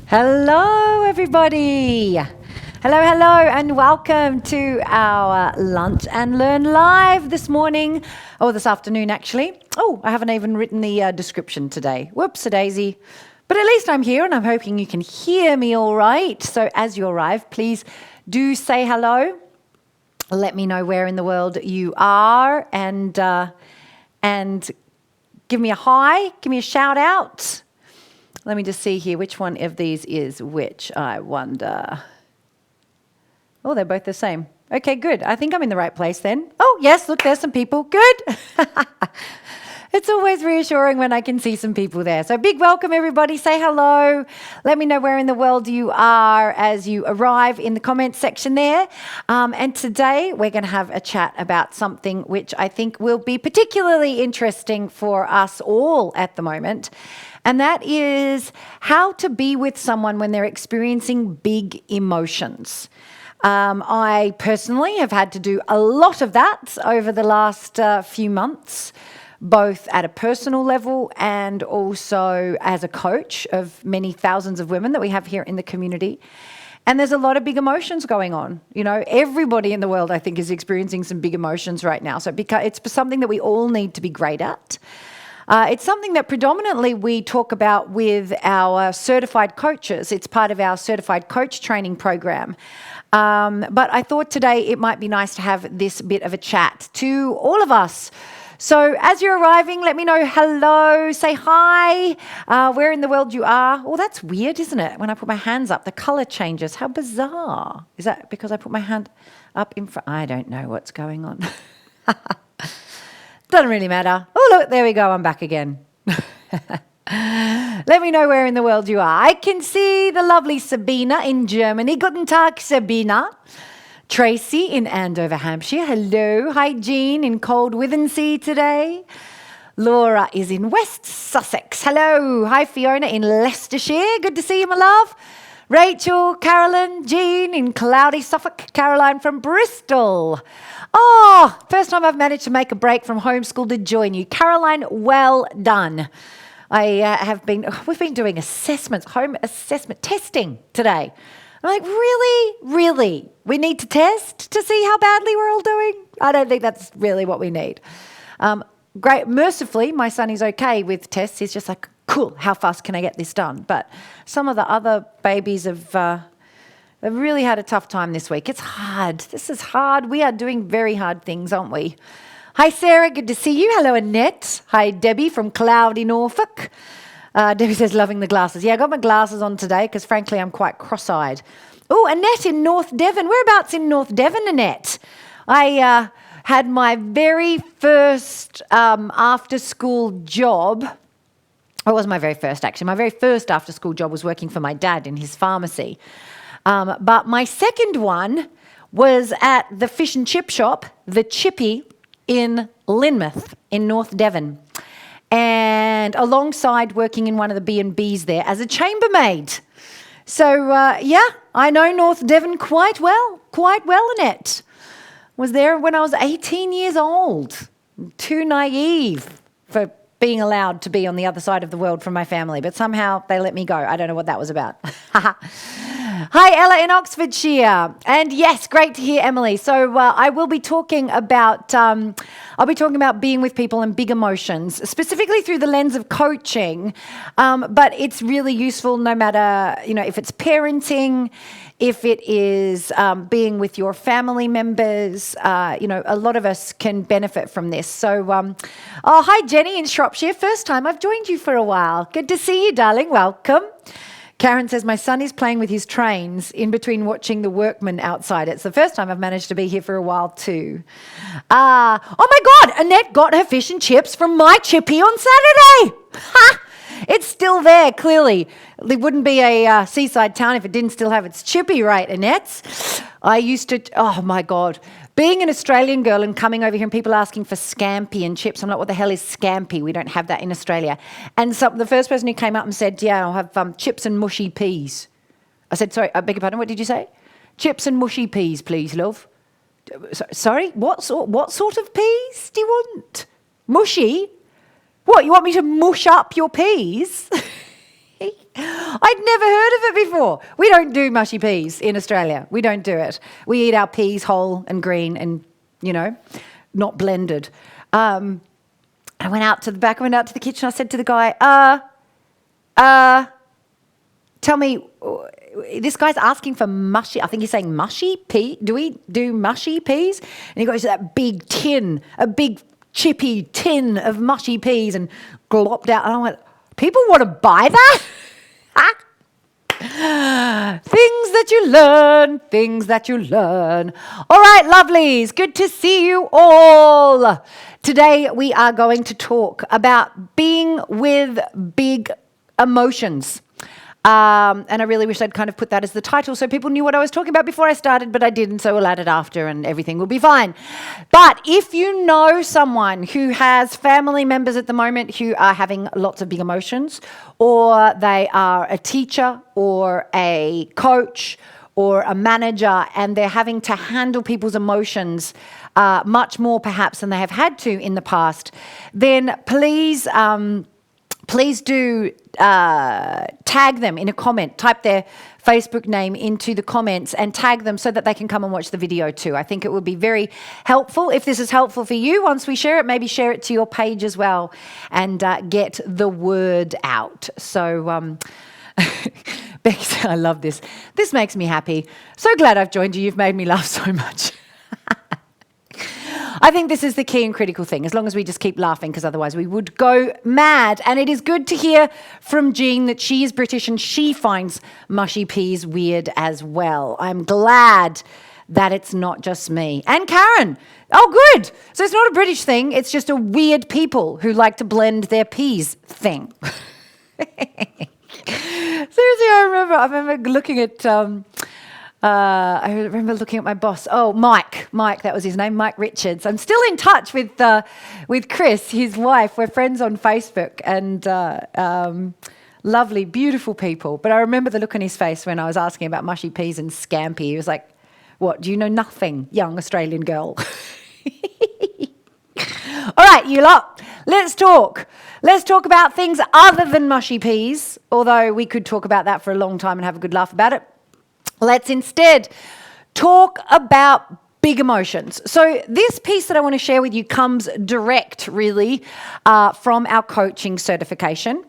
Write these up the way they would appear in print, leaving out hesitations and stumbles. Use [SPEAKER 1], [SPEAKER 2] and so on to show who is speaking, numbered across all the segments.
[SPEAKER 1] Hello, everybody. Hello, and welcome to our Lunch and Learn Live this morning, or this afternoon, actually. Oh, I haven't even written the description today. Whoops-a-daisy. But at least I'm here, and I'm hoping you can hear me all right. So as you arrive, please do say hello. Let me know where in the world you are, and give me a hi, give me a shout out. Let me just see here which one of these is which, I wonder. Oh, they're both the same. Okay, good. I think I'm in the right place then. Oh, yes, look, there's some people. Good. It's always reassuring when I can see some people there. So big welcome, everybody. Say hello. Let me know where in the world you are as you arrive in the comments section there. And today we're going to have a chat about something which I think will be particularly interesting for us all at the moment. And that is how to be with someone when they're experiencing big emotions. I personally have had to do a lot of that over the last few months, both at a personal level and also as a coach of many thousands of women that we have here in the community. And there's a lot of big emotions going on. You know, everybody in the world, I think, is experiencing some big emotions right now. So because it's something that we all need to be great at. It's something that predominantly we talk about with our certified coaches. It's part of our certified coach training program. But I thought today it might be nice to have this bit of a chat to all of us. So as you're arriving, let me know hello, say hi, where in the world you are. Oh, that's weird, isn't it? When I put my hands up, the color changes. How bizarre. Is that because I put my hand up in front? I don't know what's going on. Doesn't really matter. Oh, look, there we go. I'm back again. Let me know where in the world you are. I can see the lovely Sabina in Germany. Guten Tag, Sabina. Tracy in Andover, Hampshire. Hello. Hi, Jean in cold Withensea today. Laura is in West Sussex. Hello. Hi, Fiona in Leicestershire. Good to see you, my love. Rachel, Carolyn, Jean in cloudy Suffolk. Caroline from Bristol. Oh, first time I've managed to make a break from homeschool to join you. Caroline, well done. We've been doing assessments, home assessment testing today. I'm like, really? We need to test to see how badly we're all doing? I don't think that's really what we need. Great. Mercifully, my son is okay with tests. He's just like, cool, how fast can I get this done? But some of the other babies have really had a tough time this week. It's hard. This is hard. We are doing very hard things, aren't we? Hi, Sarah. Good to see you. Hello, Annette. Hi, Debbie from cloudy Norfolk. Debbie says, loving the glasses. Yeah, I got my glasses on today because, frankly, I'm quite cross-eyed. Oh, Annette in North Devon. Whereabouts in North Devon, Annette? I had my very first after-school job. It was my very first, actually. My very first after-school job was working for my dad in his pharmacy. But my second one was at the fish and chip shop, the Chippy, in Lynmouth, in North Devon. And alongside working in one of the B&Bs there as a chambermaid. So, I know North Devon quite well, Annette. Was there when I was 18 years old. Too naive for being allowed to be on the other side of the world from my family, but somehow they let me go. I don't know what that was about. Hi, Ella in Oxfordshire. And yes, great to hear, Emily. So I will be talking about, being with people and big emotions, specifically through the lens of coaching. But it's really useful no matter, if it's parenting, if it is being with your family members, a lot of us can benefit from this. So, hi, Jenny in Shropshire. First time I've joined you for a while. Good to see you, darling. Welcome. Karen says, my son is playing with his trains in between watching the workmen outside. It's the first time I've managed to be here for a while too. Oh my God, Annette got her fish and chips from my Chippy on Saturday. Ha! It's still there, clearly. It wouldn't be a seaside town if it didn't still have its Chippy, right, Annette? I used to, oh my God, being an Australian girl and coming over here and people asking for scampi and chips. I'm like, what the hell is scampi? We don't have that in Australia. And so the first person who came up and said, yeah, I'll have chips and mushy peas. I said, sorry, I beg your pardon, what did you say? Chips and mushy peas, please, love. Sorry, what sort of peas do you want? Mushy? What, you want me to mush up your peas? I'd never heard of it before. We don't do mushy peas in Australia. We don't do it. We eat our peas whole and green and, not blended. I went out to the back, I went out to the kitchen. I said to the guy, tell me, this guy's asking for mushy, I think he's saying mushy pea. Do we do mushy peas? And he goes to that big tin, a big chippy tin of mushy peas and glopped out. And I went, people want to buy that? Things that you learn. All right, lovelies, good to see you all. Today we are going to talk about being with big emotions. And I really wish I'd kind of put that as the title so people knew what I was talking about before I started, but I didn't, so we'll add it after and everything will be fine. But if you know someone who has family members at the moment who are having lots of big emotions, or they are a teacher or a coach or a manager and they're having to handle people's emotions much more perhaps than they have had to in the past, then please do tag them in a comment. Type their Facebook name into the comments and tag them so that they can come and watch the video too. I think it would be very helpful. If this is helpful for you, once we share it, maybe share it to your page as well and get the word out. So, Bex, I love this. This makes me happy. So glad I've joined you. You've made me laugh so much. I think this is the key and critical thing, as long as we just keep laughing, because otherwise we would go mad. And it is good to hear from Jean that she is British and she finds mushy peas weird as well. I'm glad that it's not just me. And Karen. Oh, good. So it's not a British thing. It's just a weird people who like to blend their peas thing. Seriously, I remember looking at... I remember looking at my boss. Oh, Mike, that was his name, Mike Richards. I'm still in touch with Chris, his wife. We're friends on Facebook and lovely, beautiful people. But I remember the look on his face when I was asking about mushy peas and scampi. He was like, what, do you know nothing, young Australian girl? All right, you lot, let's talk. Let's talk about things other than mushy peas, although we could talk about that for a long time and have a good laugh about it. Let's instead talk about big emotions. So this piece that I want to share with you comes direct, really, from our coaching certification.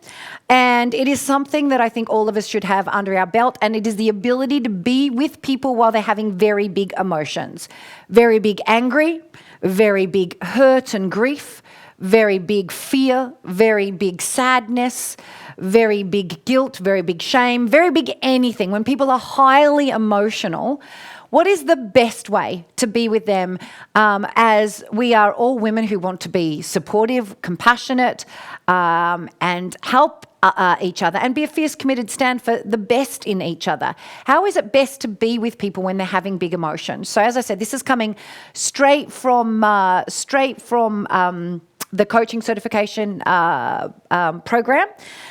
[SPEAKER 1] And it is something that I think all of us should have under our belt, and it is the ability to be with people while they're having very big emotions. Very big angry, very big hurt and grief, very big fear, very big sadness, very big guilt, very big shame, very big anything. When people are highly emotional, what is the best way to be with them, as we are all women who want to be supportive, compassionate, and help each other and be a fierce, committed stand for the best in each other? How is it best to be with people when they're having big emotions? So as I said, this is coming straight from the coaching certification program.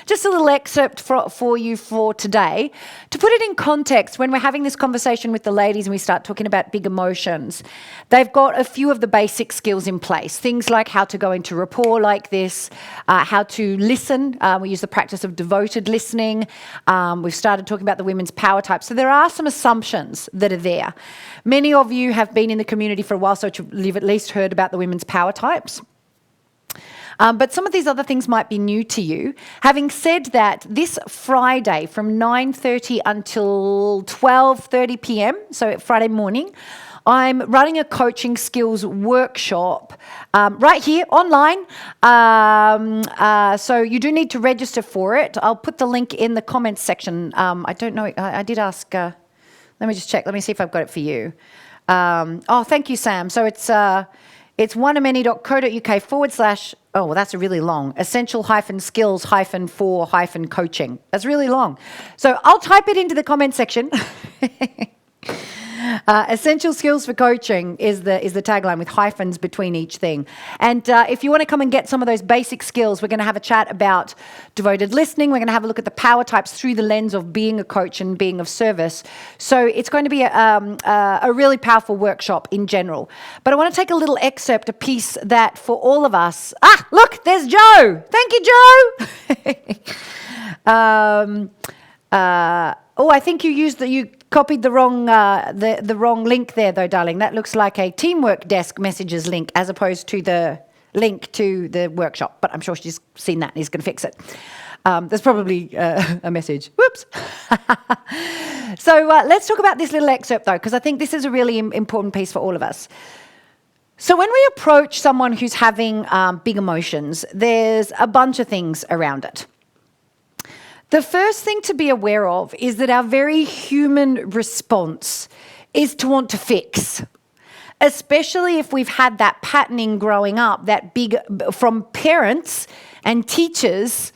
[SPEAKER 1] Just a little excerpt for you for today. To put it in context, when we're having this conversation with the ladies and we start talking about big emotions, they've got a few of the basic skills in place. Things like how to go into rapport like this, how to listen. We use the practice of devoted listening. We've started talking about the women's power types. So there are some assumptions that are there. Many of you have been in the community for a while, so you've at least heard about the women's power types. But some of these other things might be new to you. Having said that, this Friday from 9:30 until 12:30 p.m, so Friday morning, I'm running a coaching skills workshop right here online. So you do need to register for it. I'll put the link in the comments section. I don't know. I did ask. Let me just check. Let me see if I've got it for you. Oh, thank you, Sam. So it's oneamany.co.uk/, oh, well, that's a really long, essential-skills-for-coaching. That's really long. So I'll type it into the comment section. Essential skills for coaching is the tagline with hyphens between each thing. And if you want to come and get some of those basic skills, we're going to have a chat about devoted listening. We're going to have a look at the power types through the lens of being a coach and being of service. So it's going to be a really powerful workshop in general. But I want to take a little excerpt, a piece that for all of us... Ah, look, there's Joe. Thank you, Joe. I think you copied the wrong the wrong link there, though, darling. That looks like a Teamwork Desk messages link as opposed to the link to the workshop. But I'm sure she's seen that and is going to fix it. There's probably a message. Whoops. So let's talk about this little excerpt, though, because I think this is a really important piece for all of us. So when we approach someone who's having big emotions, there's a bunch of things around it. The first thing to be aware of is that our very human response is to want to fix, especially if we've had that patterning growing up, that big from parents and teachers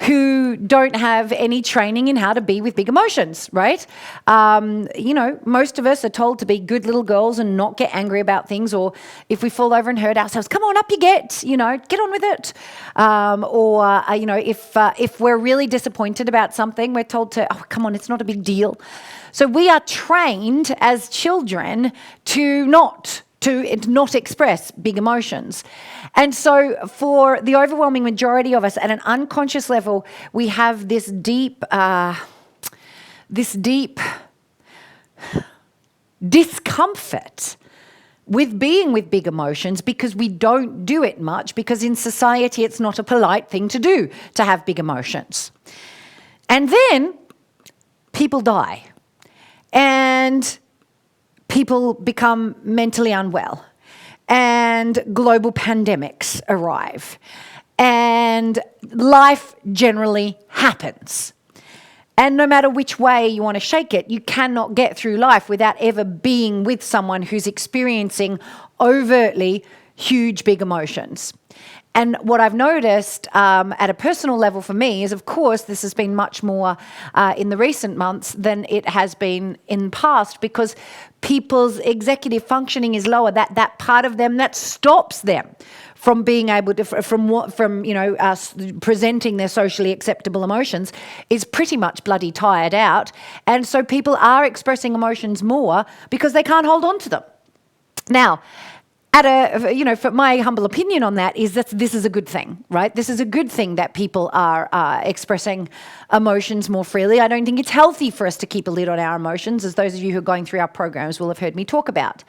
[SPEAKER 1] who don't have any training in how to be with big emotions, right? Most of us are told to be good little girls and not get angry about things, or if we fall over and hurt ourselves, come on, up you get on with it. If we're really disappointed about something, we're told to, oh, come on, it's not a big deal. So we are trained as children to not express big emotions. And so for the overwhelming majority of us at an unconscious level, we have this deep discomfort with being with big emotions because we don't do it much, because in society it's not a polite thing to do to have big emotions. And then people die. And people become mentally unwell, and global pandemics arrive, and life generally happens. And no matter which way you want to shake it, you cannot get through life without ever being with someone who's experiencing overtly huge, big emotions. And what I've noticed at a personal level for me is, of course, this has been much more in the recent months than it has been in the past, because people's executive functioning is lower. That part of them that stops them from being able to, presenting their socially acceptable emotions is pretty much bloody tired out. And so people are expressing emotions more because they can't hold on to them. Now, for my humble opinion on that is that this is a good thing, right? This is a good thing that people are expressing emotions more freely. I don't think it's healthy for us to keep a lid on our emotions, as those of you who are going through our programs will have heard me talk about.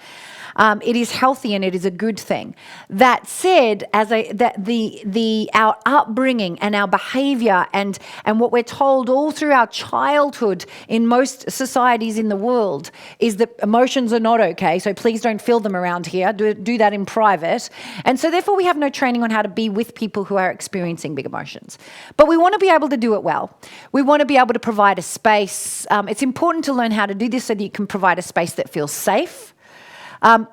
[SPEAKER 1] It is healthy and it is a good thing. That said, our upbringing and our behaviour and what we're told all through our childhood in most societies in the world is that emotions are not okay, so please don't feel them around here. Do that in private. And so therefore we have no training on how to be with people who are experiencing big emotions. But we want to be able to do it well. We want to be able to provide a space. It's important to learn how to do this so that you can provide a space that feels safe.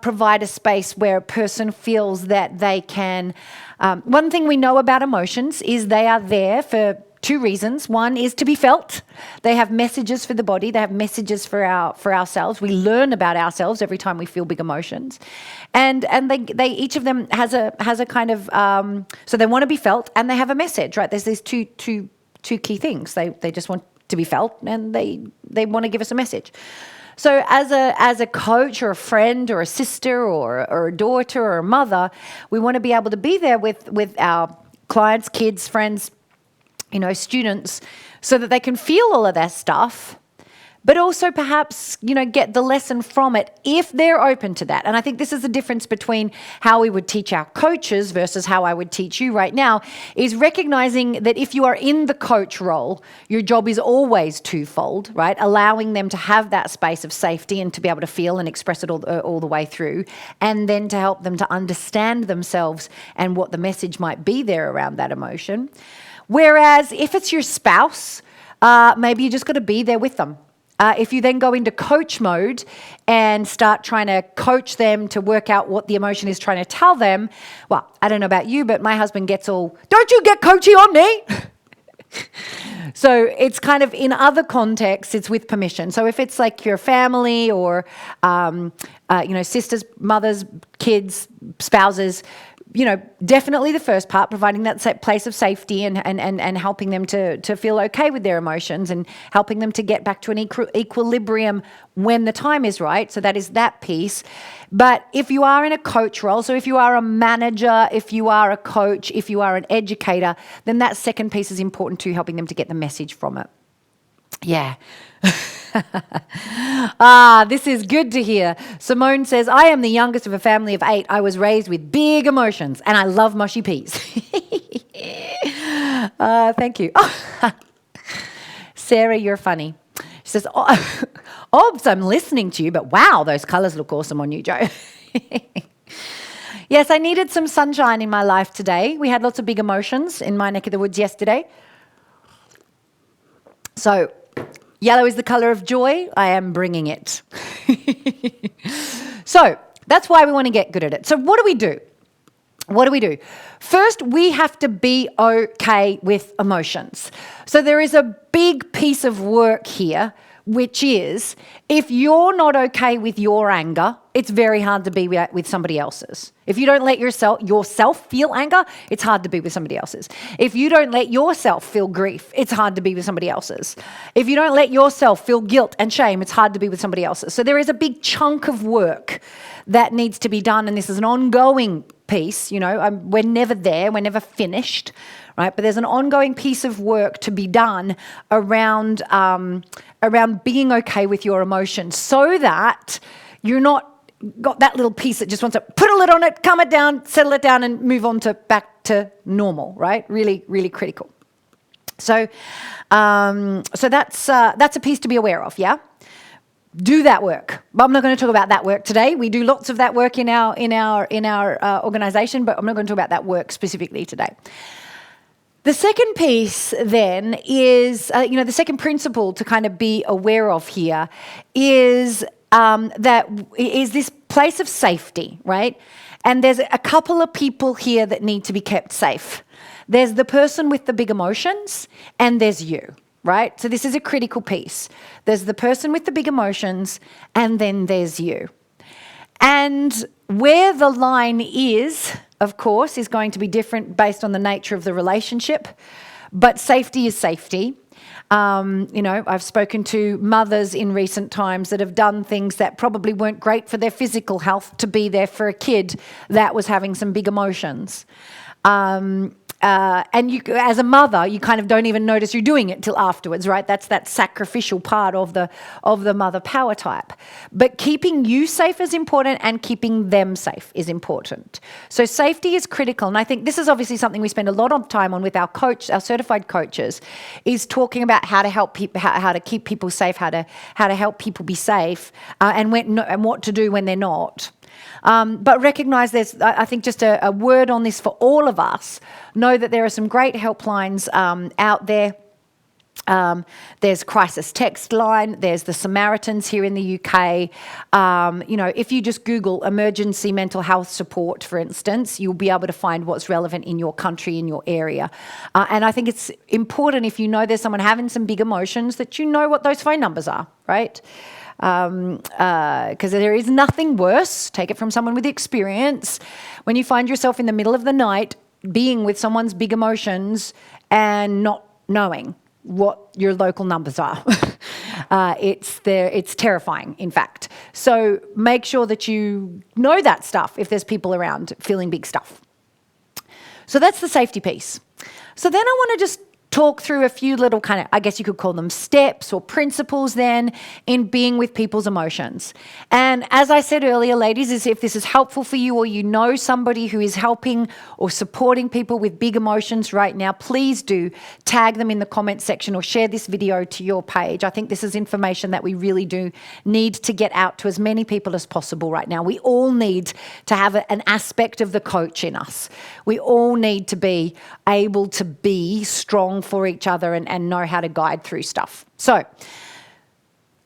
[SPEAKER 1] Provide a space where a person feels that they can... one thing we know about emotions is they are there for two reasons. One is to be felt. They have messages for the body. They have messages for ourselves. We learn about ourselves every time we feel big emotions. And they each of them has a kind of... so they want to be felt and they have a message, right? There's these two key things. They just want to be felt and they want to give us a message. So as a coach or a friend or a sister or a daughter or a mother, we want to be able to be there with our clients, kids, friends, students, so that they can feel all of that stuff, but also perhaps, get the lesson from it if they're open to that. And I think this is the difference between how we would teach our coaches versus how I would teach you right now, is recognizing that if you are in the coach role, your job is always twofold, right? Allowing them to have that space of safety and to be able to feel and express it all the way through, and then to help them to understand themselves and what the message might be there around that emotion. Whereas if it's your spouse, maybe you just got to be there with them. If you then go into coach mode and start trying to coach them to work out what the emotion is trying to tell them, well, I don't know about you, but my husband gets all, don't you get coachy on me? So it's kind of, in other contexts, it's with permission. So if it's like your family or, sisters, mothers, kids, spouses, definitely the first part, providing that place of safety and helping them to feel okay with their emotions and helping them to get back to an equilibrium when the time is right. So that is that piece. But if you are in a coach role, so if you are a manager, if you are a coach, if you are an educator, then that second piece is important too, helping them to get the message from it. Yeah. This is good to hear. Simone says, I am the youngest of a family of 8. I was raised with big emotions and I love mushy peas. Thank you. Sarah, you're funny. She says, Obs, I'm listening to you, but wow, those colors look awesome on you, Joe. Yes, I needed some sunshine in my life today. We had lots of big emotions in my neck of the woods yesterday. So, yellow is the color of joy. I am bringing it. So that's why we want to get good at it. So what do we do? What do we do? First, we have to be okay with emotions. So there is a big piece of work here, which is if you're not okay with your anger, it's very hard to be with somebody else's. If you don't let yourself feel anger, it's hard to be with somebody else's. If you don't let yourself feel grief, it's hard to be with somebody else's. If you don't let yourself feel guilt and shame, it's hard to be with somebody else's. So there is a big chunk of work that needs to be done, and this is an ongoing piece. We're never there, we're never finished, right? But there's an ongoing piece of work to be done around being okay with your emotions, so that you're not got that little piece that just wants to put a lid on it, calm it down, settle it down, and move on to back to normal, right? Really, really critical. So that's a piece to be aware of, yeah? Do that work. But I'm not going to talk about that work today. We do lots of that work in our organization, but I'm not going to talk about that work specifically today. The second piece then is, the second principle to kind of be aware of here is this place of safety, right? And there's a couple of people here that need to be kept safe. There's the person with the big emotions, and there's you, right? So this is a critical piece. There's the person with the big emotions, and then there's you. And where the line is, of course, is going to be different based on the nature of the relationship, but safety is safety. I've spoken to mothers in recent times that have done things that probably weren't great for their physical health to be there for a kid that was having some big emotions. And you, as a mother, you kind of don't even notice you're doing it till afterwards, right? That's that sacrificial part of the mother power type. But keeping you safe is important, and keeping them safe is important. So safety is critical, and I think this is obviously something we spend a lot of time on with our certified coaches, is talking about how to help people, how to keep people safe, how to help people be safe, and what to do when they're not. But recognize there's, I think, just a word on this for all of us. Know that there are some great helplines out there. There's Crisis Text Line. There's the Samaritans here in the UK. If you just Google emergency mental health support, for instance, you'll be able to find what's relevant in your country, in your area. And I think it's important, if you know there's someone having some big emotions, that you know what those phone numbers are, right? Because there is nothing worse, take it from someone with experience, when you find yourself in the middle of the night being with someone's big emotions and not knowing what your local numbers are. It's terrifying, in fact. So make sure that you know that stuff if there's people around feeling big stuff. So that's the safety piece. So then I want to just talk through a few little kind of, I guess you could call them steps or principles then in being with people's emotions. And as I said earlier, ladies, is if this is helpful for you, or you know somebody who is helping or supporting people with big emotions right now, please do tag them in the comment section or share this video to your page. I think this is information that we really do need to get out to as many people as possible right now. We all need to have an aspect of the coach in us. We all need to be able to be strong for each other and know how to guide through stuff. So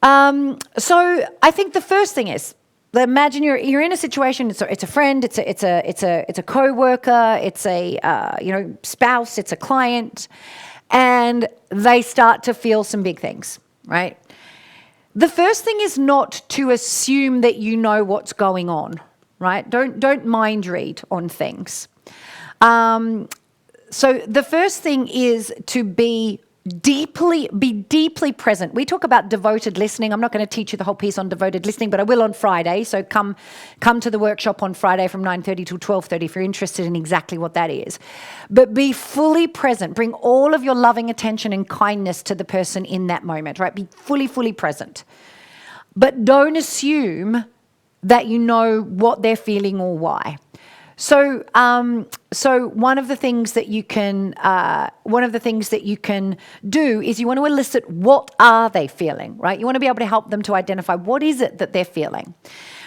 [SPEAKER 1] I think the first thing is, imagine you're in a situation. It's a friend. It's a co-worker. It's a spouse. It's a client, and they start to feel some big things, right? The first thing is not to assume that you know what's going on, right? Don't mind read on things. So the first thing is to be deeply present. We talk about devoted listening. I'm not going to teach you the whole piece on devoted listening, but I will on Friday. So come to the workshop on Friday from 9:30 till 12:30 if you're interested in exactly what that is. But be fully present. Bring all of your loving attention and kindness to the person in that moment, right? Be fully present. But don't assume that you know what they're feeling or why. So one of the things that you can do is you want to elicit what are they feeling, right? You want to be able to help them to identify what is it that they're feeling.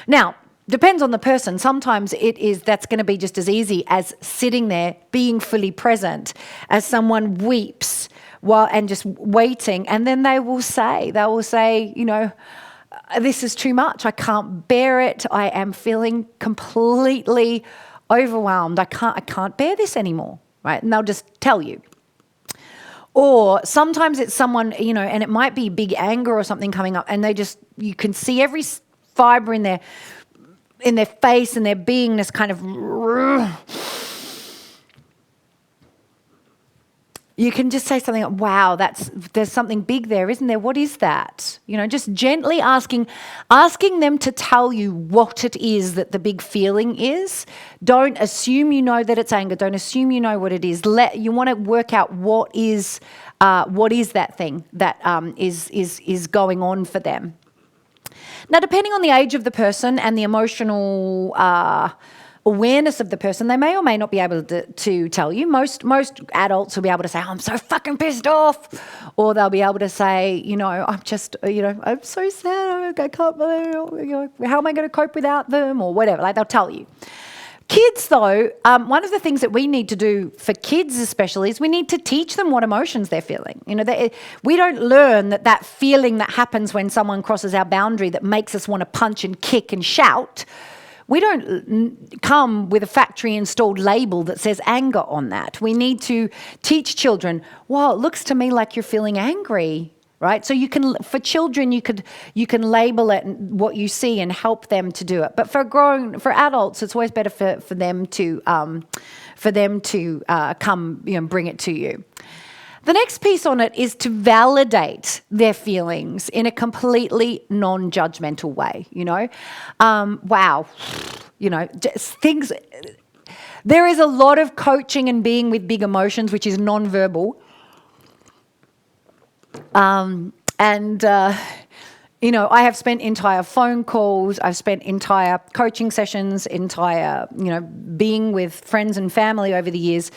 [SPEAKER 1] Now, depends on the person. Sometimes that's going to be just as easy as sitting there, being fully present, as someone weeps and just waiting, and then they will say, this is too much. I can't bear it. I am feeling completely overwhelmed. I can't bear this anymore, right? And they'll just tell you. Or sometimes it's someone, and it might be big anger or something coming up, and you can see every fiber in their face and their beingness kind of. You can just say something like, wow, there's something big there, isn't there? What is that? Just gently asking them to tell you what it is that the big feeling is. Don't assume you know that it's anger. Don't assume you know what it is. You want to work out what is that thing that is going on for them. Now, depending on the age of the person and the emotional awareness of the person, they may or may not be able to tell you. Most adults will be able to say, I'm so fucking pissed off. Or they'll be able to say, I'm just, I'm so sad. I can't believe, how am I going to cope without them? Or whatever, they'll tell you. Kids, though, one of the things that we need to do for kids especially is we need to teach them what emotions they're feeling. We don't learn that feeling that happens when someone crosses our boundary that makes us want to punch and kick and shout. We don't come with a factory-installed label that says anger on that. We need to teach children, well, it looks to me like you're feeling angry, right? So for children, you can label it what you see and help them to do it. But for adults, it's always better for them to come, bring it to you. The next piece on it is to validate their feelings in a completely non-judgmental way, wow, just things. There is a lot of coaching and being with big emotions, which is non-verbal. I have spent entire phone calls, I've spent entire coaching sessions, being with friends and family over the years,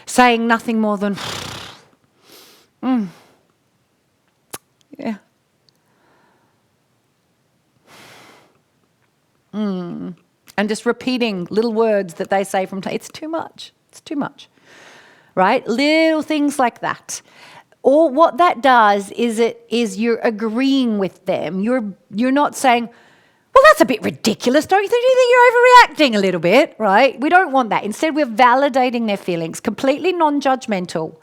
[SPEAKER 1] saying nothing more than, yeah. And just repeating little words that they say it's too much. It's too much. Right? Little things like that. Or what that does is you're agreeing with them. You're not saying, well, that's a bit ridiculous. Don't you think you're overreacting a little bit, right? We don't want that. Instead, we're validating their feelings, completely non-judgmental.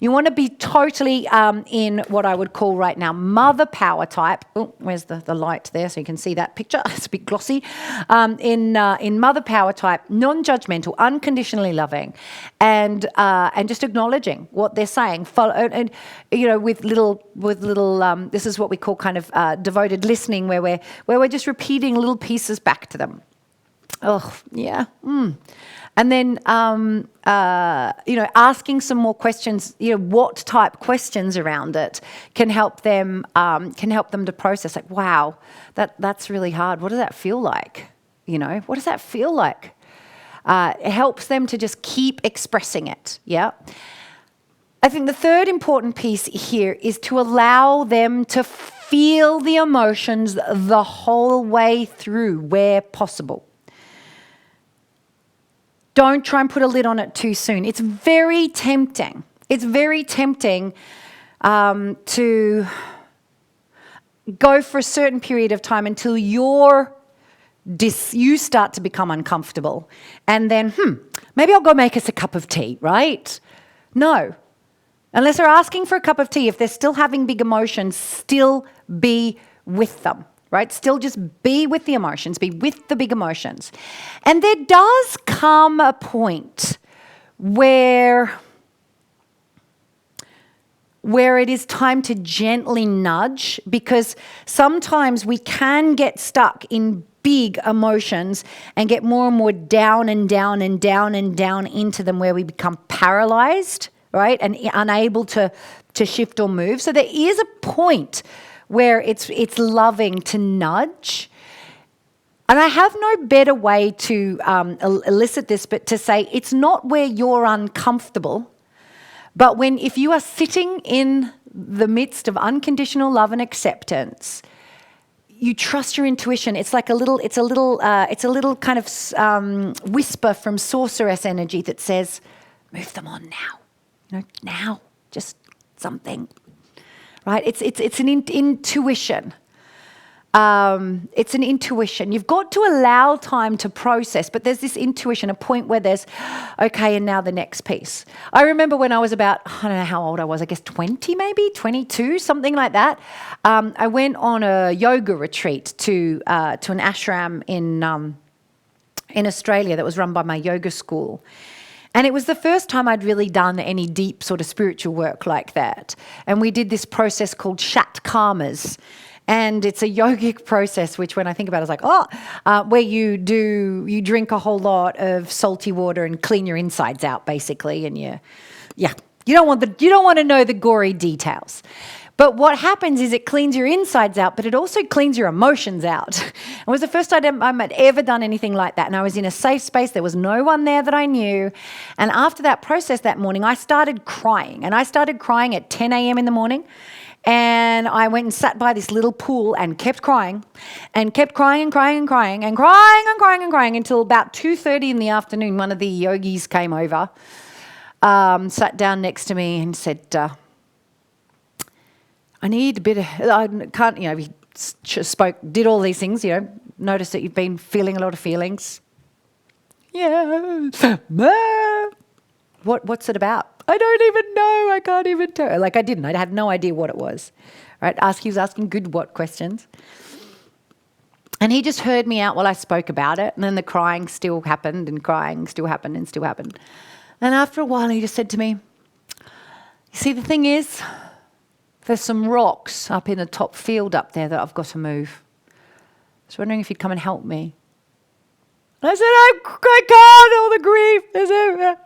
[SPEAKER 1] You want to be totally in what I would call right now mother power type. Oh, where's the light there so you can see that picture? It's a bit glossy. In mother power type, non-judgmental, unconditionally loving, and just acknowledging what they're saying. With little. This is what we call kind of devoted listening, where we're just repeating little pieces back to them. Oh yeah. And then, asking some more questions, what type questions around it can help them to process, like, wow, that's really hard. What does that feel like? What does that feel like? It helps them to just keep expressing it, yeah? I think the third important piece here is to allow them to feel the emotions the whole way through where possible. Don't try and put a lid on it too soon. It's very tempting. It's very tempting to go for a certain period of time until you start to become uncomfortable. And then, maybe I'll go make us a cup of tea, right? No. Unless they're asking for a cup of tea, if they're still having big emotions, still be with them. Right? Still just be with the emotions, be with the big emotions. And there does come a point where it is time to gently nudge, because sometimes we can get stuck in big emotions and get more and more down and down and down and down into them, where we become paralyzed, right, and unable to shift or move. So there is a point where it's loving to nudge. And I have no better way to elicit this but to say it's not where you're uncomfortable, but if you are sitting in the midst of unconditional love and acceptance, you trust your intuition. It's like a little kind of whisper from sorceress energy that says, move them on now. Now, just something, right? It's an intuition. It's an intuition. You've got to allow time to process, but there's this intuition, a point where there's, okay, and now the next piece. I remember when I was about, I don't know how old I was, I guess 20 maybe, 22, something like that. I went on a yoga retreat to an ashram in Australia that was run by my yoga school. And it was the first time I'd really done any deep sort of spiritual work like that. And we did this process called Shat Karmas. And it's a yogic process, which when I think about it, it's like, where you drink a whole lot of salty water and clean your insides out, basically. And you don't want to know the gory details. But what happens is it cleans your insides out, but it also cleans your emotions out. It was the first time I'd ever done anything like that. And I was in a safe space. There was no one there that I knew. And after that process that morning, I started crying. And I started crying at 10 a.m. in the morning. And I went and sat by this little pool and kept crying and kept crying and crying and crying and crying and crying and crying until about 2:30 in the afternoon. One of the yogis came over, sat down next to me and said, I need a bit of, I can't, he spoke, did all these things, noticed that you've been feeling a lot of feelings. Yeah. What's it about? I don't even know. I can't even tell. Like I didn't. I had no idea what it was. Right? He was asking good what questions. And he just heard me out while I spoke about it. And then the crying still happened and crying still happened and still happened. And after a while, he just said to me, you see, the thing is, there's some rocks up in the top field up there that I've got to move. I was wondering if you'd come and help me. I said, I can't, all the grief. I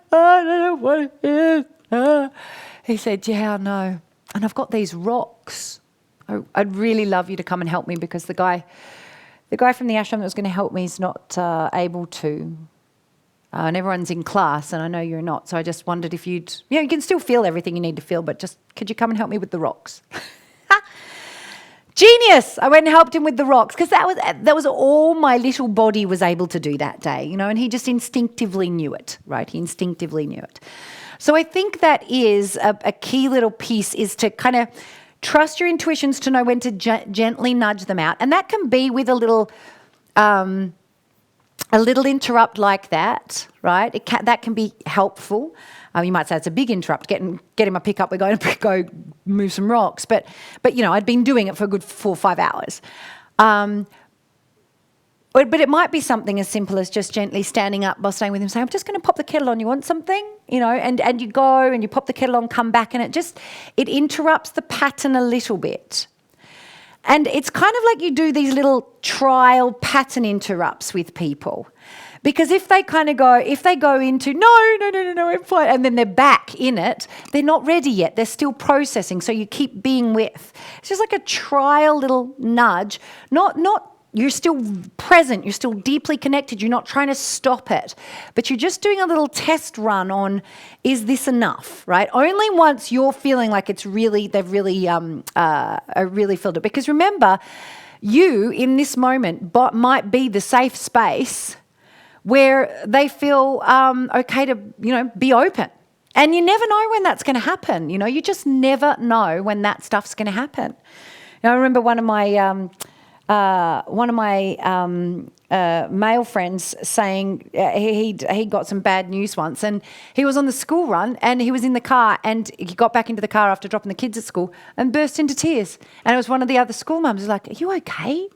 [SPEAKER 1] don't know what it is. He said, yeah, I know. And I've got these rocks. I'd really love you to come and help me, because the guy from the ashram that was going to help me is not able to. And everyone's in class, and I know you're not. So I just wondered if you can still feel everything you need to feel, but just could you come and help me with the rocks? Genius! I went and helped him with the rocks, because that was all my little body was able to do that day, and he just instinctively knew it, right? He instinctively knew it. So I think that is a key little piece, is to kind of trust your intuitions to know when to gently nudge them out. And that can be with a little interrupt like that, right? That can be helpful. You might say it's a big interrupt, get him a pickup, we're going to go move some rocks. But I'd been doing it for a good 4 or 5 hours. But it might be something as simple as just gently standing up while staying with him, saying, I'm just going to pop the kettle on, you want something? And you go and you pop the kettle on, come back, and it interrupts the pattern a little bit. And it's kind of like you do these little trial pattern interrupts with people. Because if they go into, no, I'm fine, and then they're back in it, they're not ready yet. They're still processing. So you keep being with. It's just like a trial little nudge. Not you're still present. You're still deeply connected. You're not trying to stop it. But you're just doing a little test run on, is this enough, right? Only once you're feeling like they've really filled it. Because remember, you in this moment might be the safe space where they feel okay to, be open. And you never know when that's going to happen. You just never know when that stuff's going to happen. I remember one of my male friends saying he got some bad news once, and he was on the school run and he was in the car, and he got back into the car after dropping the kids at school and burst into tears. And it was one of the other school mums who was like, are you okay?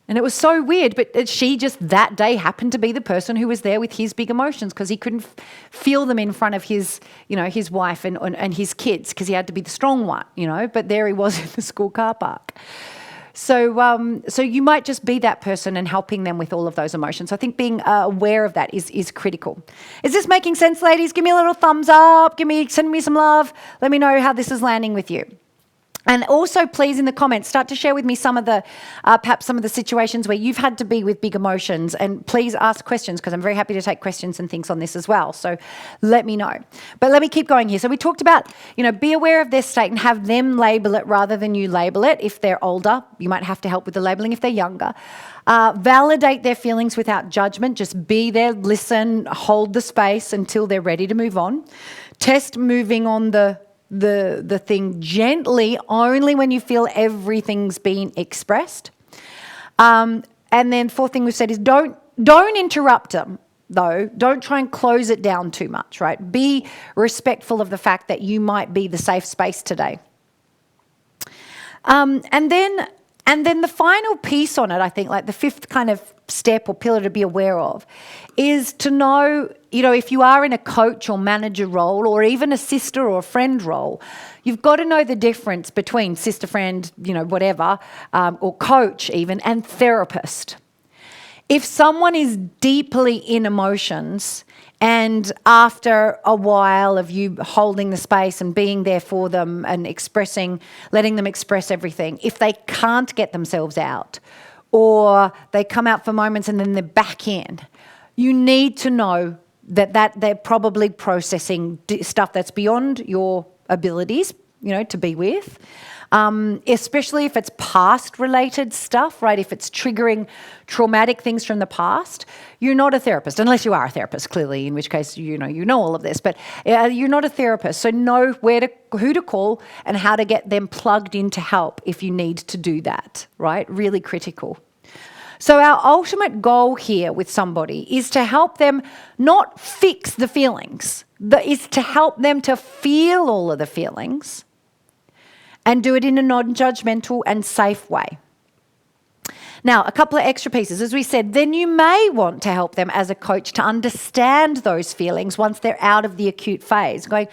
[SPEAKER 1] And it was so weird, but she just that day happened to be the person who was there with his big emotions because he couldn't feel them in front of his, his wife and his kids because he had to be the strong one, but there he was in the school car park. So you might just be that person and helping them with all of those emotions. I think being aware of that is critical. Is this making sense, ladies? Give me a little thumbs up. Send me some love. Let me know how this is landing with you. And also, please, in the comments, start to share with me some of the, perhaps some of the situations where you've had to be with big emotions. And please ask questions because I'm very happy to take questions and things on this as well. So let me know. But let me keep going here. So we talked about, be aware of their state and have them label it rather than you label it. If they're older, you might have to help with the labeling. If they're younger, validate their feelings without judgment. Just be there, listen, hold the space until they're ready to move on. Test moving on the thing gently only when you feel everything's been expressed. And then fourth thing we said is don't interrupt them, though. Don't try and close it down too much, right? Be respectful of the fact that you might be the safe space today. And then the final piece on it, I think, like the fifth kind of step or pillar to be aware of is to know, if you are in a coach or manager role or even a sister or a friend role, you've got to know the difference between sister, friend, whatever, or coach even, and therapist. If someone is deeply in emotions and after a while of you holding the space and being there for them and letting them express everything, if they can't get themselves out or they come out for moments and then they're back in, you need to know that they're probably processing stuff that's beyond your abilities, to be with. Especially if it's past-related stuff, right? If it's triggering traumatic things from the past, you're not a therapist, unless you are a therapist, clearly, in which case you know all of this. But you're not a therapist, so know who to call and how to get them plugged in to help if you need to do that, right? Really critical. So our ultimate goal here with somebody is to help them not fix the feelings, is to help them to feel all of the feelings and do it in a non-judgmental and safe way. Now, a couple of extra pieces. As we said, then you may want to help them as a coach to understand those feelings once they're out of the acute phase. Going,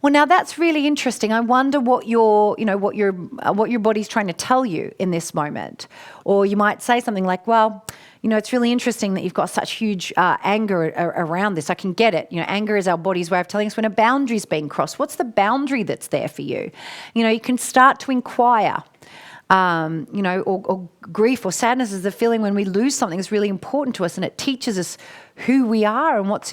[SPEAKER 1] well, now that's really interesting. I wonder what your body's trying to tell you in this moment. Or you might say something like, well, it's really interesting that you've got such huge anger around this. I can get it. Anger is our body's way of telling us when a boundary's being crossed. What's the boundary that's there for you? You can start to inquire. Or grief or sadness is the feeling when we lose something that's really important to us, and it teaches us who we are and what's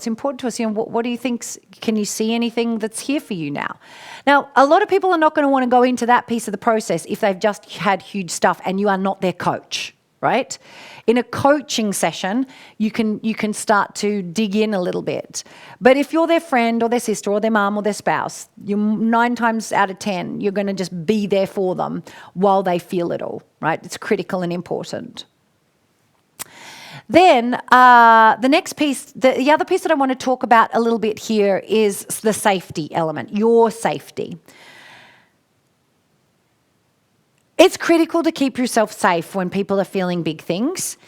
[SPEAKER 1] important to us. What do you think? Can you see anything that's here for you now? Now, a lot of people are not going to want to go into that piece of the process if they've just had huge stuff and you are not their coach, right? In a coaching session, you can start to dig in a little bit. But if you're their friend or their sister or their mum or their spouse, 9 times out of 10, you're going to just be there for them while they feel it all, right? It's critical and important. Then the next piece, the other piece that I want to talk about a little bit here is the safety element, your safety. It's critical to keep yourself safe when people are feeling big things.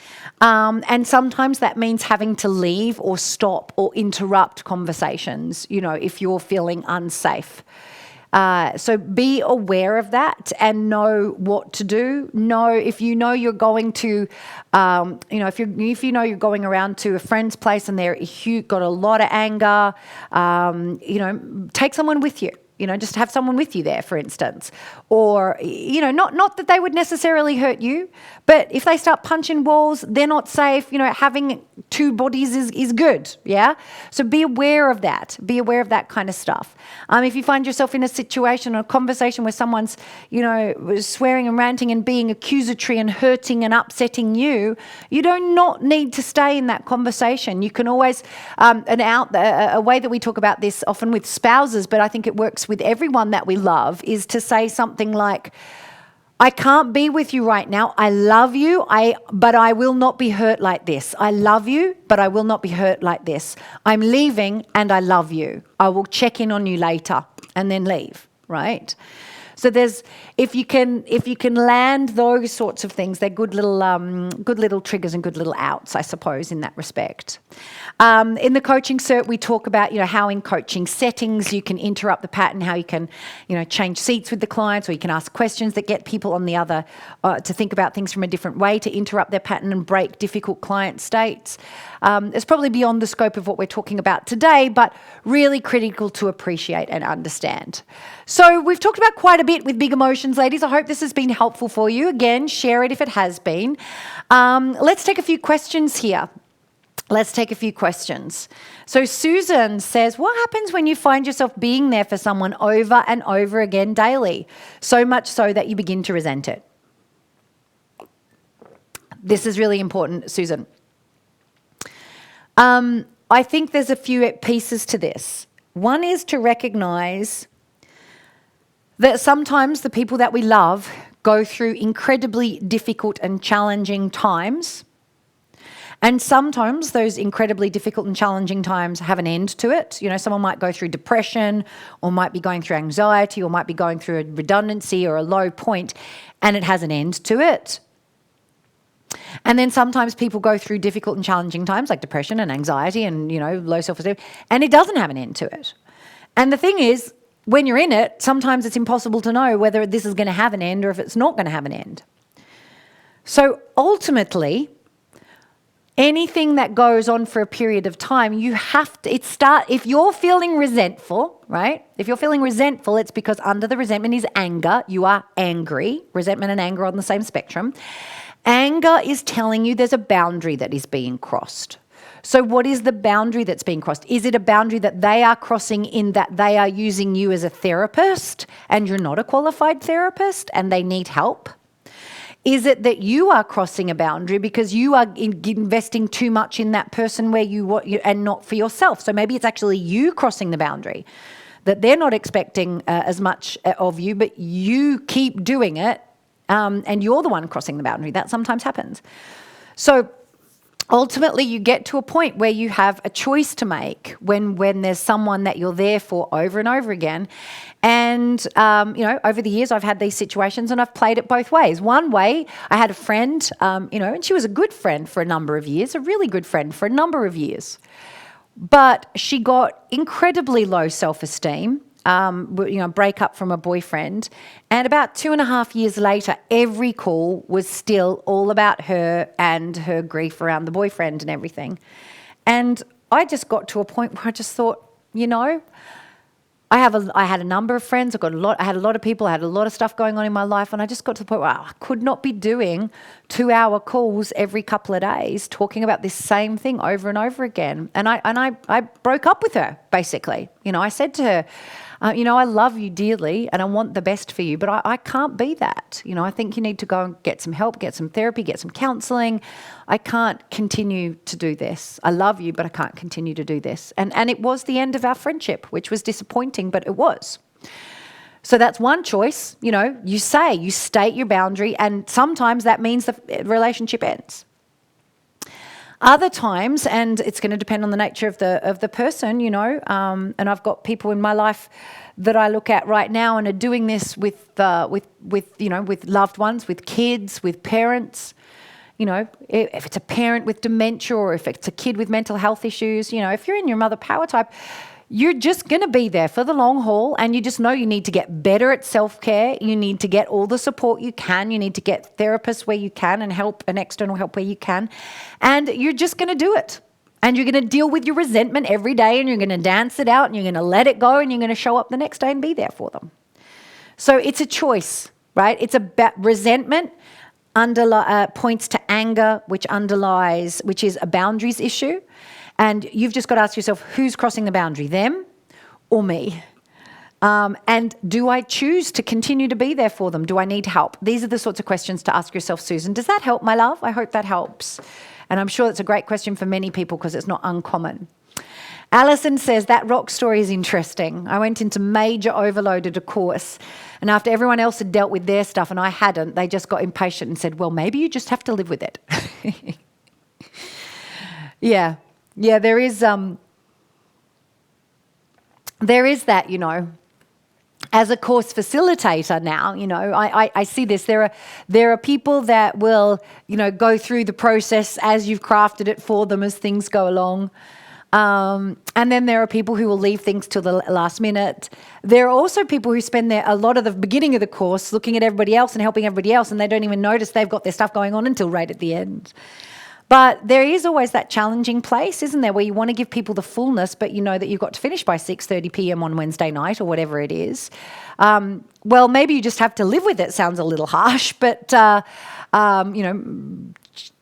[SPEAKER 1] And sometimes that means having to leave or stop or interrupt conversations, if you're feeling unsafe. So be aware of that and know what to do. If you know you're going to, if you know you're going around to a friend's place and they're got a lot of anger, take someone with you. Just have someone with you there, for instance. Or, not that they would necessarily hurt you, but if they start punching walls, they're not safe. Having 2 bodies is good, yeah? So be aware of that. Be aware of that kind of stuff. If you find yourself in a situation or a conversation where someone's, swearing and ranting and being accusatory and hurting and upsetting you, you do not need to stay in that conversation. You can always, a way that we talk about this often with spouses, but I think it works with everyone that we love, is to say something like, I can't be with you right now. I love you, but I will not be hurt like this. I love you, but I will not be hurt like this. I'm leaving and I love you. I will check in on you later and then leave, right? So if you can land those sorts of things, they're good little triggers and good little outs, I suppose, in that respect. In the coaching cert, we talk about, how in coaching settings you can interrupt the pattern, how you can, change seats with the clients, or you can ask questions that get people on the other to think about things from a different way, to interrupt their pattern and break difficult client states. It's probably beyond the scope of what we're talking about today, but really critical to appreciate and understand. So we've talked about quite a bit with big emotions, ladies. I hope this has been helpful for you. Again, share it if it has been. Let's take a few questions here. So Susan says, what happens when you find yourself being there for someone over and over again daily, so much so that you begin to resent it? This is really important, Susan. I think there's a few pieces to this. One is to recognize that sometimes the people that we love go through incredibly difficult and challenging times. And sometimes those incredibly difficult and challenging times have an end to it. Someone might go through depression, or might be going through anxiety, or might be going through a redundancy or a low point, and it has an end to it. And then sometimes people go through difficult and challenging times like depression and anxiety and, low self-esteem, and it doesn't have an end to it. And the thing is, when you're in it, sometimes it's impossible to know whether this is going to have an end or if it's not going to have an end. So ultimately, anything that goes on for a period of time, you have to, if you're feeling resentful, right? If you're feeling resentful, it's because under the resentment is anger. You are angry. Resentment and anger are on the same spectrum. Anger is telling you there's a boundary that is being crossed. So what is the boundary that's being crossed? Is it a boundary that they are crossing in that they are using you as a therapist and you're not a qualified therapist and they need help? Is it that you are crossing a boundary because you are investing too much in that person and not for yourself? So maybe it's actually you crossing the boundary, that they're not expecting as much of you, but you keep doing it and you're the one crossing the boundary. That sometimes happens. So ultimately, you get to a point where you have a choice to make when there's someone that you're there for over and over again. And, over the years, I've had these situations and I've played it both ways. One way, I had a friend, and she was a good friend for a number of years, a really good friend for a number of years. But she got incredibly low self-esteem, break up from a boyfriend. And about 2.5 years later, every call was still all about her and her grief around the boyfriend and everything. And I just got to a point where I just thought, I had a number of friends. I had a lot of people. I had a lot of stuff going on in my life, and I just got to the point where I could not be doing 2-hour calls every couple of days talking about this same thing over and over again. And I broke up with her, basically. I said to her, I love you dearly and I want the best for you, but I can't be that. I think you need to go and get some help, get some therapy, get some counselling. I can't continue to do this. I love you, but I can't continue to do this. And it was the end of our friendship, which was disappointing, but it was. So that's one choice. You state your boundary, and sometimes that means the relationship ends. Other times, and it's going to depend on the nature of the person, and I've got people in my life that I look at right now and are doing this with loved ones, with kids, with parents. If it's a parent with dementia or if it's a kid with mental health issues, if you're in your mother power type, you're just going to be there for the long haul, and you just know you need to get better at self-care. You need to get all the support you can. You need to get therapists where you can and help and external help where you can. And you're just going to do it. And you're going to deal with your resentment every day, and you're going to dance it out, and you're going to let it go, and you're going to show up the next day and be there for them. So it's a choice, right? It's resentment points to anger, which is a boundaries issue. And you've just got to ask yourself, who's crossing the boundary, them or me? And do I choose to continue to be there for them? Do I need help? These are the sorts of questions to ask yourself, Susan. Does that help, my love? I hope that helps. And I'm sure it's a great question for many people because it's not uncommon. Alison says, that rock story is interesting. I went into major overload at a course, and after everyone else had dealt with their stuff and I hadn't, they just got impatient and said, well, maybe you just have to live with it. Yeah, there is that, as a course facilitator now, I see this. There are people that will, go through the process as you've crafted it for them as things go along. And then there are people who will leave things till the last minute. There are also people who spend a lot of the beginning of the course looking at everybody else and helping everybody else, and they don't even notice they've got their stuff going on until right at the end. But there is always that challenging place, isn't there, where you want to give people the fullness, but you know that you've got to finish by 6:30 p.m. on Wednesday night or whatever it is. Well, maybe you just have to live with it. Sounds a little harsh, but,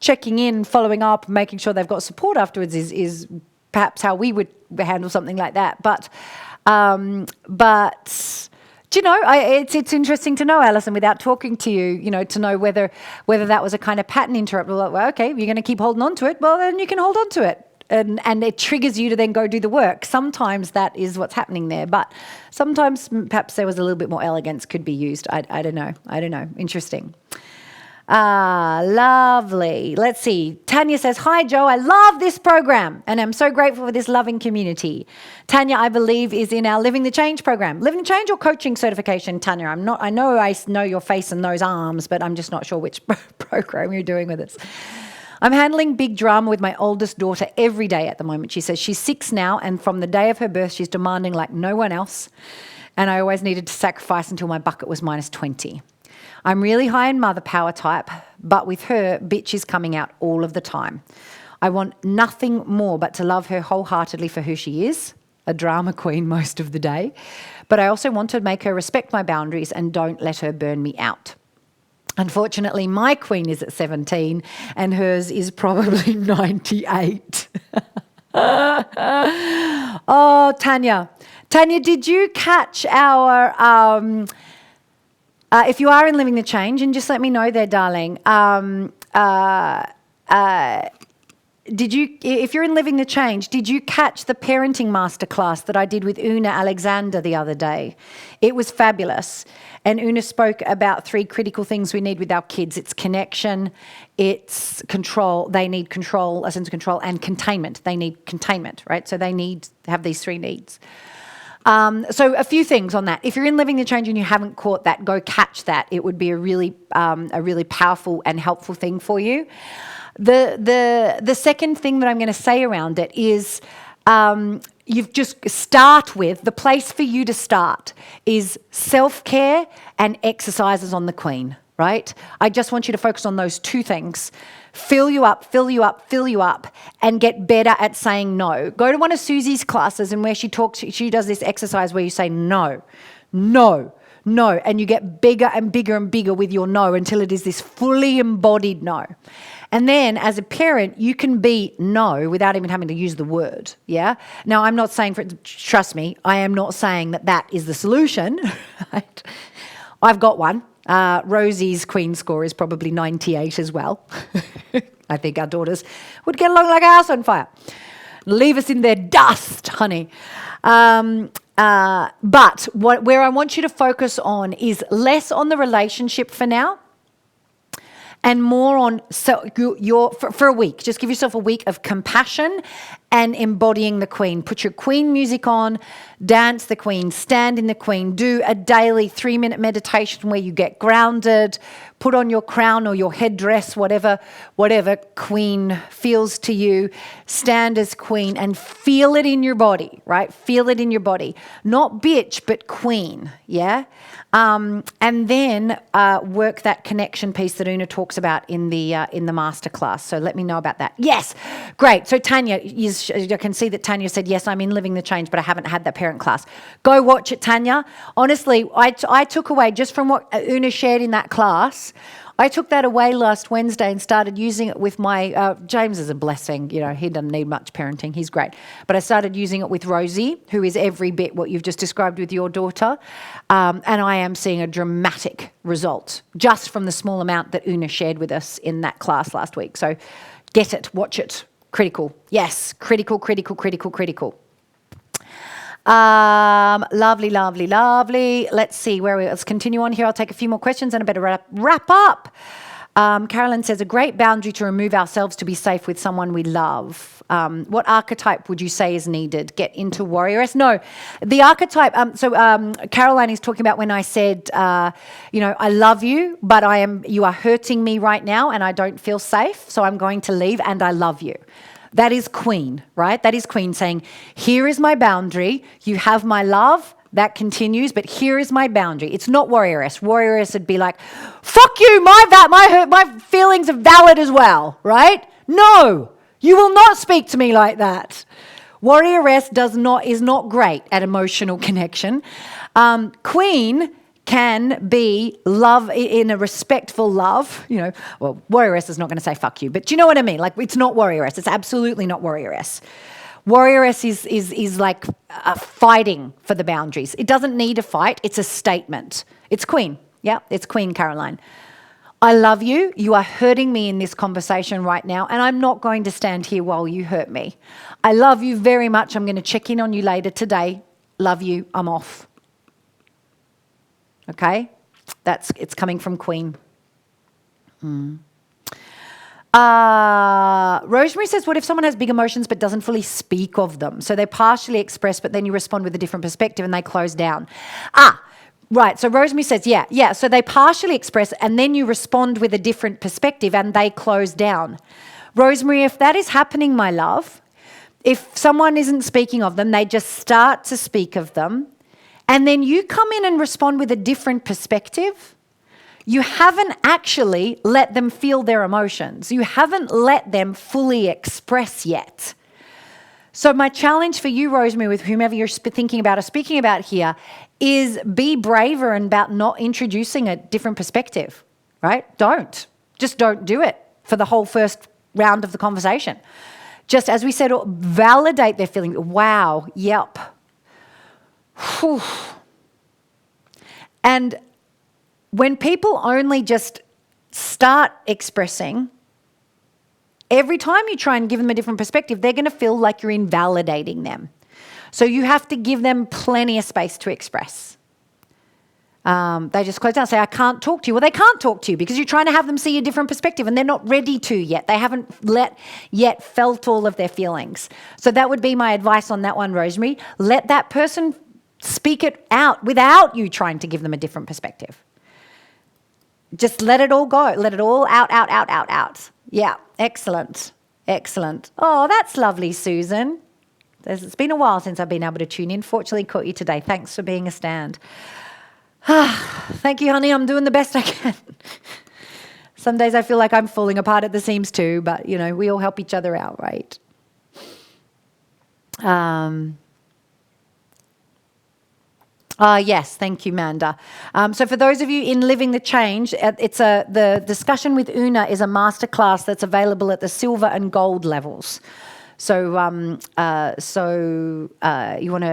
[SPEAKER 1] checking in, following up, making sure they've got support afterwards is perhaps how we would handle something like that. But do you know, it's interesting to know, Alison, without talking to you, to know whether that was a kind of pattern interrupt. Well, okay, you're going to keep holding on to it. Well, then you can hold on to it. And it triggers you to then go do the work. Sometimes that is what's happening there. But sometimes perhaps there was a little bit more elegance could be used. I don't know. Interesting. Lovely. Let's see. Tanya says, "Hi, Joe. I love this program and I'm so grateful for this loving community." Tanya, I believe, is in our Living the Change program. Living the Change or coaching certification, Tanya? I know your face and those arms, but I'm just not sure which program you're doing with us. "I'm handling big drama with my oldest daughter every day at the moment." She says she's 6 now, and from the day of her birth, she's demanding like no one else. And I always needed to sacrifice until my bucket was -20. "I'm really high in mother power type, but with her, bitch is coming out all of the time. I want nothing more but to love her wholeheartedly for who she is, a drama queen most of the day. But I also want to make her respect my boundaries and don't let her burn me out. Unfortunately, my queen is at 17 and hers is probably 98. Oh, Tanya. Tanya, did you catch our... if you are in Living the Change, and just let me know there, darling. If you're in Living the Change, did you catch the parenting masterclass that I did with Una Alexander the other day? It was fabulous. And Una spoke about 3 critical things we need with our kids. It's connection, it's control. They need control, a sense of control, and containment. They need containment, right? So they need to have these 3 needs. So a few things on that. If you're in Living the Change and you haven't caught that, go catch that. It would be a really powerful and helpful thing for you. The second thing that I'm going to say around it is you've just start with, the place for you to start is self-care and exercises on the Queen, right? I just want you to focus on those 2 things. Fill you up, and get better at saying no. Go to one of Susie's classes and where she does this exercise where you say no, and you get bigger and bigger and bigger with your no until it is this fully embodied no. And then as a parent, you can be no without even having to use the word, yeah? Now, I'm not saying, trust me, I am not saying that is the solution, right? I've got one. Rosie's Queen score is probably 98 as well. I think our daughters would get along like a house on fire. Leave us in their dust, honey. But where I want you to focus on is less on the relationship for now and more on for a week. Just give yourself a week of compassion and embodying the Queen. Put your Queen music on, dance the Queen, stand in the Queen, do a daily 3-minute meditation where you get grounded, put on your crown or your headdress, whatever Queen feels to you, stand as Queen and feel it in your body, right? Feel it in your body. Not bitch, but Queen, yeah? And then work that connection piece that Una talks about in the masterclass. So let me know about that. Yes, great. So Tanya, I can see that Tanya said, yes, I'm in Living the Change, but I haven't had that parent class. Go watch it, Tanya. Honestly, I took away just from what Una shared in that class. I took that away last Wednesday and started using it with my, James is a blessing, he doesn't need much parenting, he's great. But I started using it with Rosie, who is every bit what you've just described with your daughter. And I am seeing a dramatic result just from the small amount that Una shared with us in that class last week. So get it, watch it, critical. Yes, critical. Lovely. Let's see let's continue on here. I'll take a few more questions and I better wrap up. Carolyn says, a great boundary to remove ourselves to be safe with someone we love. What archetype would you say is needed? Get into warrioress? No, the archetype. Caroline is talking about when I said, I love you, but you are hurting me right now and I don't feel safe, so I'm going to leave and I love you. That is Queen, right? That is Queen saying, here is my boundary. You have my love. That continues, but here is my boundary. It's not warrioress. Warrioress would be like, fuck you, my feelings are valid as well, right? No, you will not speak to me like that. Warrioress is not great at emotional connection. Queen can be love in a respectful love. Well, warrioress is not going to say fuck you, but you know what I mean? Like, it's not warrioress. It's absolutely not warrioress. Warrioress is like fighting for the boundaries. It doesn't need a fight. It's a statement. It's Queen. Yeah, it's Queen Caroline. I love you. You are hurting me in this conversation right now, and I'm not going to stand here while you hurt me. I love you very much. I'm going to check in on you later today. Love you. I'm off. Okay? It's coming from Queen. Rosemary says, what if someone has big emotions but doesn't fully speak of them? So they partially express, but then you respond with a different perspective and they close down. Right. So Rosemary says, yeah. So they partially express and then you respond with a different perspective and they close down. Rosemary, if that is happening, my love, if someone isn't speaking of them, they just start to speak of them, and then you come in and respond with a different perspective, you haven't actually let them feel their emotions. You haven't let them fully express yet. So my challenge for you, Rosemary, with whomever you're thinking about or speaking about here, is be braver about not introducing a different perspective, right? Just don't do it for the whole first round of the conversation. Just as we said, validate their feelings. Wow, yep. Whew. And when people only just start expressing, every time you try and give them a different perspective, they're going to feel like you're invalidating them. So you have to give them plenty of space to express. They just close down and say, I can't talk to you. Well, they can't talk to you because you're trying to have them see a different perspective and they're not ready to yet. They haven't yet felt all of their feelings. So that would be my advice on that one, Rosemary. Let that person speak it out without you trying to give them a different perspective. Just let it all go. Let it all out. Yeah, excellent. Oh, that's lovely, Susan. It's been a while since I've been able to tune in. Fortunately, caught you today. Thanks for being a stand. Thank you, honey. I'm doing the best I can. Some days I feel like I'm falling apart at the seams too, but, we all help each other out, right? Yes, thank you, Manda. So for those of you in Living the Change, the discussion with Una is a masterclass that's available at the silver and gold levels. So you want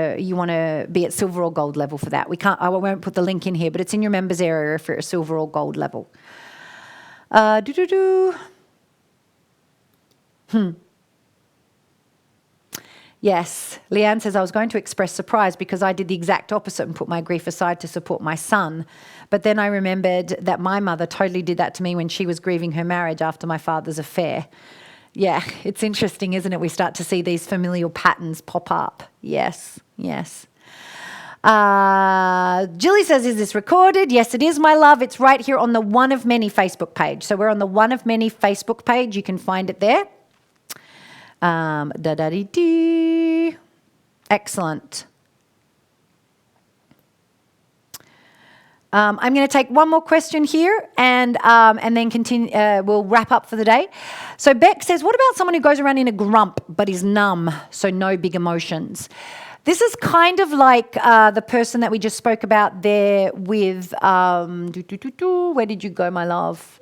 [SPEAKER 1] to be at silver or gold level for that. I won't put the link in here, but it's in your members area if you're at silver or gold level. Yes, Leanne says, I was going to express surprise because I did the exact opposite and put my grief aside to support my son. But then I remembered that my mother totally did that to me when she was grieving her marriage after my father's affair. Yeah, it's interesting, isn't it? We start to see these familial patterns pop up. Yes. Julie says, is this recorded? Yes, it is, my love. It's right here on the One of Many Facebook page. So we're on the One of Many Facebook page. You can find it there. Excellent. I'm going to take one more question here and then continue. We'll wrap up for the day. So Beck says, what about someone who goes around in a grump but is numb, so no big emotions? This is kind of like the person that we just spoke about there with, where did you go, my love?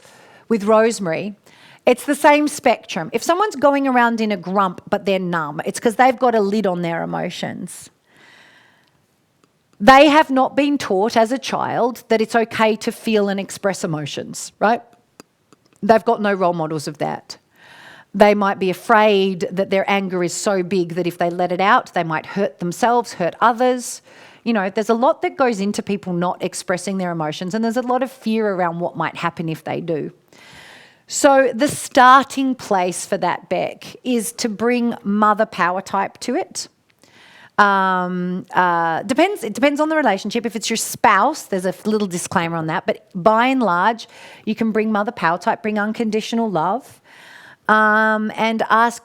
[SPEAKER 1] With Rosemary. It's the same spectrum. If someone's going around in a grump but they're numb, it's because they've got a lid on their emotions. They have not been taught as a child that it's okay to feel and express emotions, right? They've got no role models of that. They might be afraid that their anger is so big that if they let it out, they might hurt themselves, hurt others. There's a lot that goes into people not expressing their emotions, and there's a lot of fear around what might happen if they do. So the starting place for that, Beck, is to bring mother power type to it. It depends on the relationship. If it's your spouse, there's a little disclaimer on that. But by and large, you can bring mother power type, bring unconditional love, and ask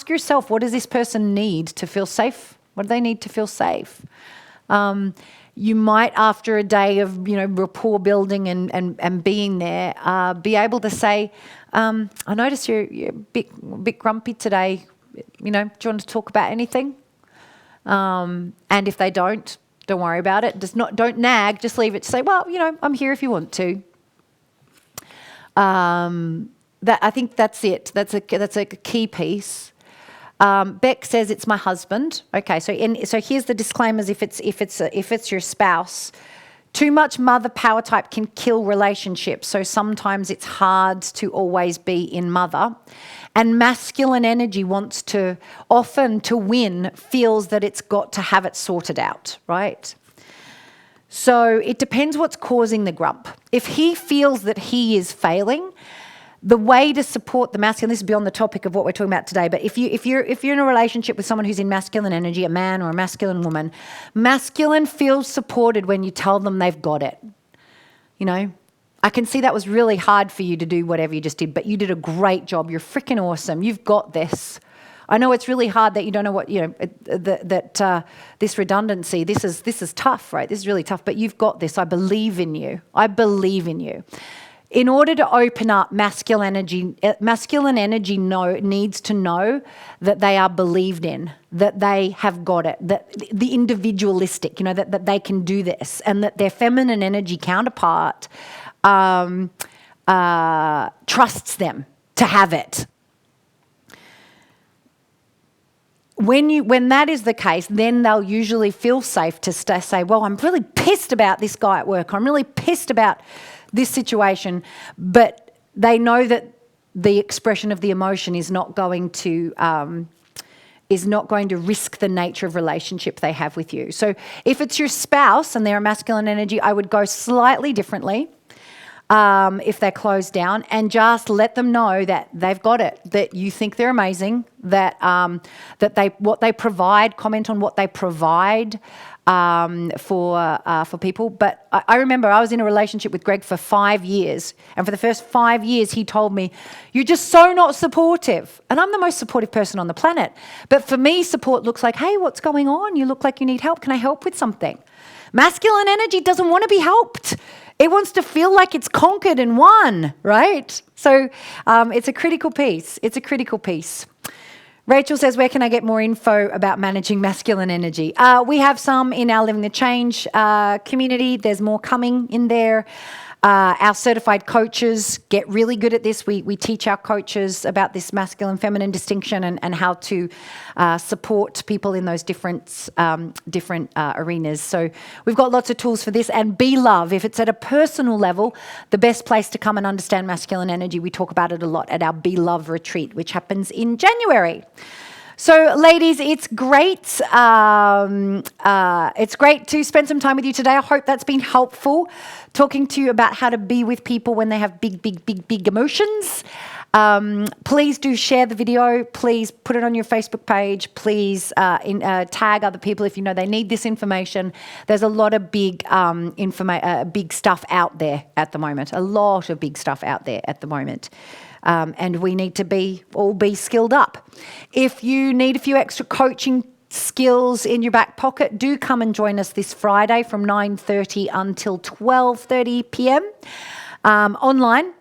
[SPEAKER 1] yourself, what does this person need to feel safe? What do they need to feel safe? You might, after a day of rapport building and being there, be able to say, I notice you're a bit grumpy today. Do you want to talk about anything? And if they don't worry about it. Don't nag. Just leave it to say, well, I'm here if you want to. I think that's it. That's a key piece. Beck says it's my husband. Okay, so here's the disclaimers. If it's your spouse, too much mother power type can kill relationships. So sometimes it's hard to always be in mother, and masculine energy often to win, feels that it's got to have it sorted out, right? So it depends what's causing the grump. If he feels that he is failing, the way to support the masculine, this is beyond the topic of what we're talking about today, but if you're in a relationship with someone who's in masculine energy, a man or a masculine woman, masculine feels supported when you tell them they've got it. I can see that was really hard for you to do whatever you just did, but you did a great job. You're freaking awesome. You've got this. I know it's really hard that you don't know what, this redundancy, this is tough, right? This is really tough, but you've got this. I believe in you. I believe in you. In order to open up, masculine energy needs to know that they are believed in, that they have got it, that the individualistic, that they can do this, and that their feminine energy counterpart trusts them to have it. When that is the case, then they'll usually feel safe to say, well, I'm really pissed about this guy at work. I'm really pissed about this situation, but they know that the expression of the emotion is not going to risk the nature of relationship they have with you. So if it's your spouse and they're a masculine energy, I would go slightly differently if they're closed down, and just let them know that they've got it, that you think they're amazing, that what they provide, comment on what they provide for people. But I remember I was in a relationship with Greg for 5 years, and for the first 5 years he told me, you're just so not supportive. And I'm the most supportive person on the planet. But for me, support looks like, hey, what's going on? You look like you need help. Can I help with something? Masculine energy doesn't want to be helped. It wants to feel like it's conquered and won, right? So it's a critical piece. It's a critical piece. Rachel says, where can I get more info about managing masculine energy? We have some in our Living the Change community. There's more coming in there. Our certified coaches get really good at this. We teach our coaches about this masculine feminine distinction and how to support people in those different arenas. So we've got lots of tools for this. And Be Love, if it's at a personal level, the best place to come and understand masculine energy. We talk about it a lot at our Be Love retreat, which happens in January. So, ladies, it's great. It's great to spend some time with you today. I hope that's been helpful, talking to you about how to be with people when they have big emotions. Please do share the video. Please put it on your Facebook page. Please tag other people if you know they need this information. There's a lot of big stuff out there at the moment. A lot of big stuff out there at the moment. And we need to all be skilled up. If you need a few extra coaching skills in your back pocket, do come and join us this Friday from 9:30 until 12:30 p.m. Online.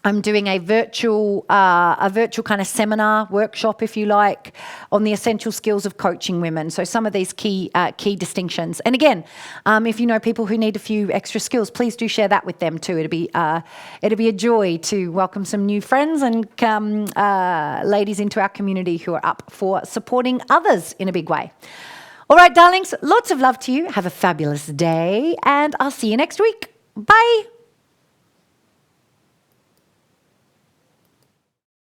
[SPEAKER 1] I'm doing a virtual kind of seminar workshop, if you like, on the essential skills of coaching women. So some of these key distinctions. And again, if you know people who need a few extra skills, please do share that with them too. It'll be a joy to welcome some new friends and ladies into our community who are up for supporting others in a big way. All right, darlings, lots of love to you. Have a fabulous day, and I'll see you next week. Bye.